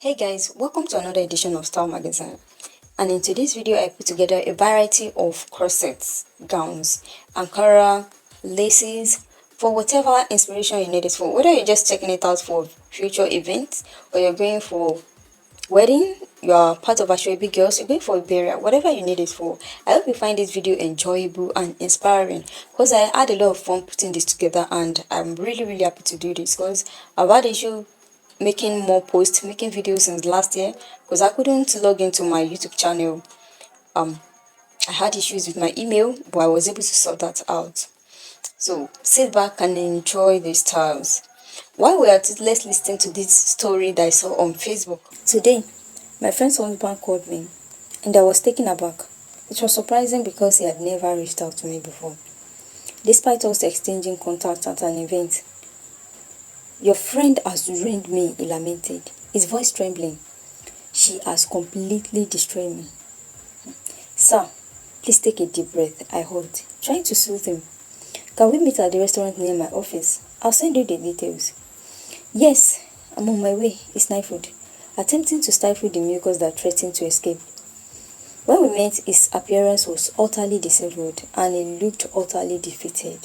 Hey guys, welcome to another edition of Style Magazine. And in today's video, I put together a variety of corsets, gowns, ankara, laces, for whatever inspiration you need it for. Whether you're just checking it out for future events or you're going for wedding, you're part of Ashwebi girls, you're going for a burial, whatever you need it for. I hope you find this video enjoyable and inspiring because I had a lot of fun putting this together and I'm really happy to do this because I've had issue making more posts, making videos since last year because I couldn't log into my YouTube channel. I had issues with my email, but I was able to sort that out. So sit back and enjoy the styles. While we're at it, let's listen to this story that I saw on Facebook. Today, my friend's husband called me and I was taken aback. It was surprising because he had never reached out to me before. Despite us exchanging contacts at an event, "Your friend has ruined me," he lamented, his voice trembling. "She has completely destroyed me." "Sir, please take a deep breath," I hugged, trying to soothe him. "Can we meet at the restaurant near my office? I'll send you the details." "Yes, I'm on my way," he sniffled, attempting to stifle the mucus that threatened to escape. When we met, his appearance was utterly disabled and he looked utterly defeated.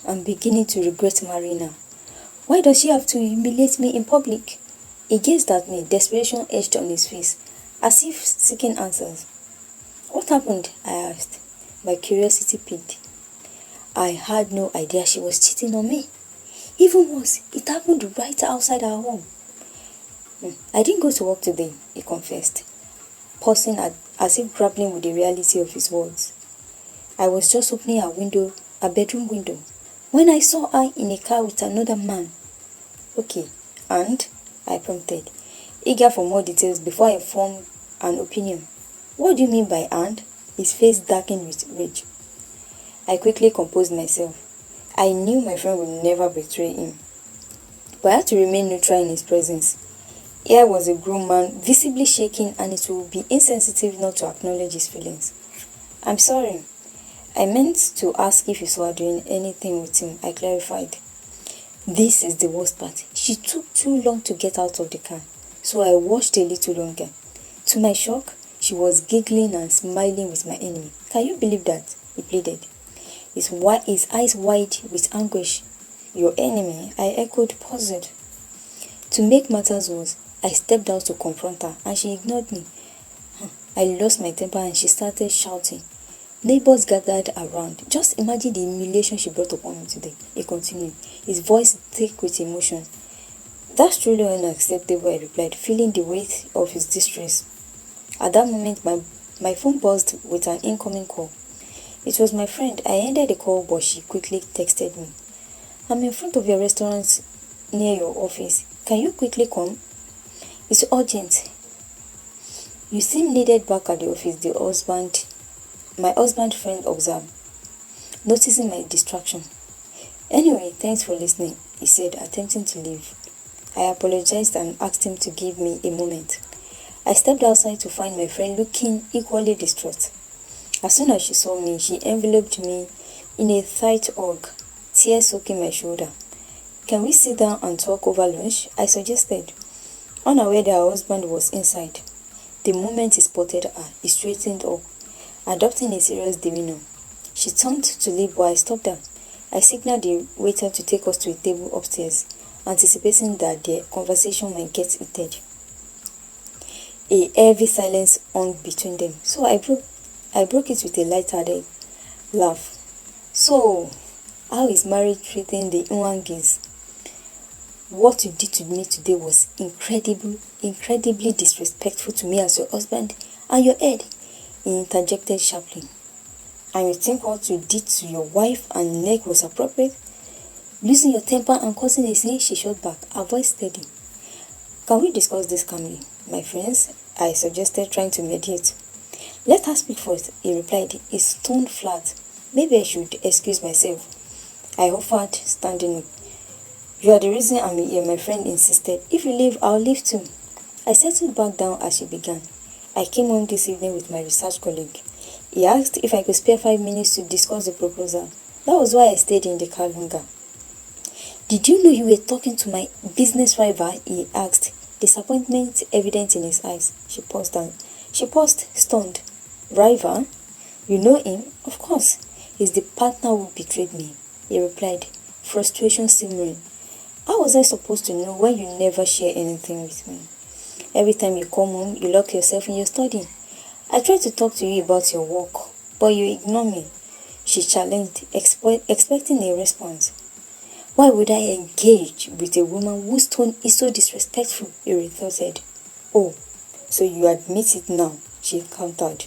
"I'm beginning to regret marrying her. Why does she have to humiliate me in public?" He gazed at me, desperation etched on his face, as if seeking answers. "What happened?" I asked, my curiosity piqued. I had no idea she was cheating on me. Even worse, it happened right outside our home. "I didn't go to work today," he confessed, pausing as if grappling with the reality of his words. "I was just opening a bedroom window, when I saw her in a car with another man." "Okay, and?" I prompted, eager for more details before I formed an opinion. "What do you mean by and?" His face darkened with rage. I quickly composed myself. I knew my friend would never betray him, but I had to remain neutral in his presence. Here was a grown man visibly shaking and it would be insensitive not to acknowledge his feelings. "I'm sorry. I meant to ask if you saw her doing anything with him," I clarified. This is the worst part. She took too long to get out of the car, so I watched a little longer. To my shock, she was giggling and smiling with my enemy. "Can you believe that?" he pleaded, his eyes wide with anguish. "Your enemy?" I echoed, puzzled. To make matters worse, I stepped out to confront her and she ignored me. I lost my temper and she started shouting. Neighbors gathered around. "Just imagine the humiliation she brought upon me today," he continued, his voice thick with emotion. "That's truly unacceptable," I replied, feeling the weight of his distress. At that moment, my phone buzzed with an incoming call. It was my friend. I ended the call, but she quickly texted me. "I'm in front of your restaurant near your office. Can you quickly come? It's urgent." "You seem needed back at the office," my husband friend observed, noticing my distraction. "Anyway, thanks for listening," he said, attempting to leave. I apologized and asked him to give me a moment. I stepped outside to find my friend looking equally distraught. As soon as she saw me, she enveloped me in a tight hug, tears soaking my shoulder. "Can we sit down and talk over lunch?" I suggested, unaware that her husband was inside. The moment he spotted her, he straightened up, adopting a serious demeanor. She turned to leave, but I stopped her. I signaled the waiter to take us to a table upstairs, anticipating that their conversation might get heated. A heavy silence hung between them, so I broke it with a light-hearted laugh. "So, how is marriage treating the Nwangis? What you did to me today was incredibly disrespectful to me as your husband and your head," he interjected sharply. "And you think what you did to your wife and neck was appropriate? Losing your temper and causing a scene?" She shot back, her voice steady. "Can we discuss this calmly, my friends?" I suggested, trying to mediate. "Let her speak first," he replied, his tone flat. "Maybe I should excuse myself," I offered, standing up. "You are the reason I'm here," my friend insisted. "If you leave, I'll leave too." I settled back down as she began. "I came home this evening with my research colleague. He asked if I could spare 5 minutes to discuss the proposal. That was why I stayed in the car longer." "Did you know you were talking to my business rival?" he asked, disappointment evident in his eyes. She paused, stunned. Rival? You know him? Of course. He's the partner who betrayed me, he replied, frustration simmering. How was I supposed to know when you never share anything with me? Every time you come home, you lock yourself in your study. I try to talk to you about your work, but you ignore me. She challenged, expecting a response. Why would I engage with a woman whose tone is so disrespectful? He retorted. Oh, so you admit it now, she countered.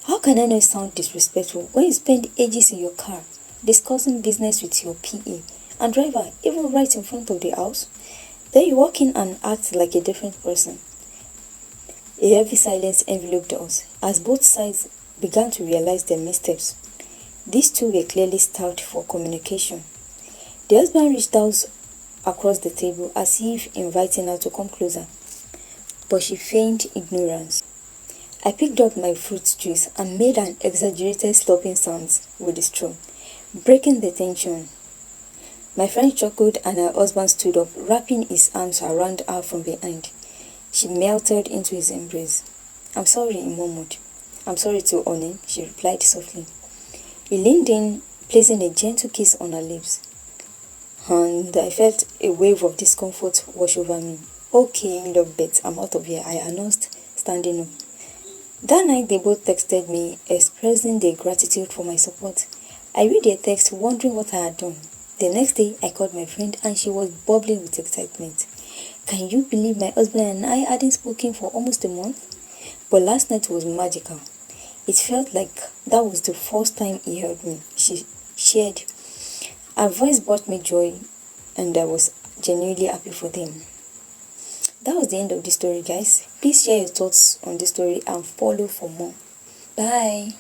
How can I not sound disrespectful when you spend ages in your car discussing business with your PA and driver, even right in front of the house? Then you walk in and act like a different person. A heavy silence enveloped us as both sides began to realize their missteps. These two were clearly starved for communication. The husband reached out across the table as if inviting her to come closer, but she feigned ignorance. I picked up my fruit juice and made an exaggerated slopping sound with the straw, breaking the tension. My friend chuckled and her husband stood up, wrapping his arms around her from behind. She melted into his embrace. I'm sorry, he murmured. I'm sorry too, honey, she replied softly. He leaned in, placing a gentle kiss on her lips. And I felt a wave of discomfort wash over me. Okay, love bet, I'm out of here, I announced, standing up. That night they both texted me, expressing their gratitude for my support. I read their text, wondering what I had done. The next day, I called my friend and she was bubbling with excitement. Can you believe my husband and I hadn't spoken for almost a month? But last night was magical. It felt like that was the first time he heard me, she shared. Her voice brought me joy and I was genuinely happy for them. That was the end of the story, guys. Please share your thoughts on this story and follow for more. Bye.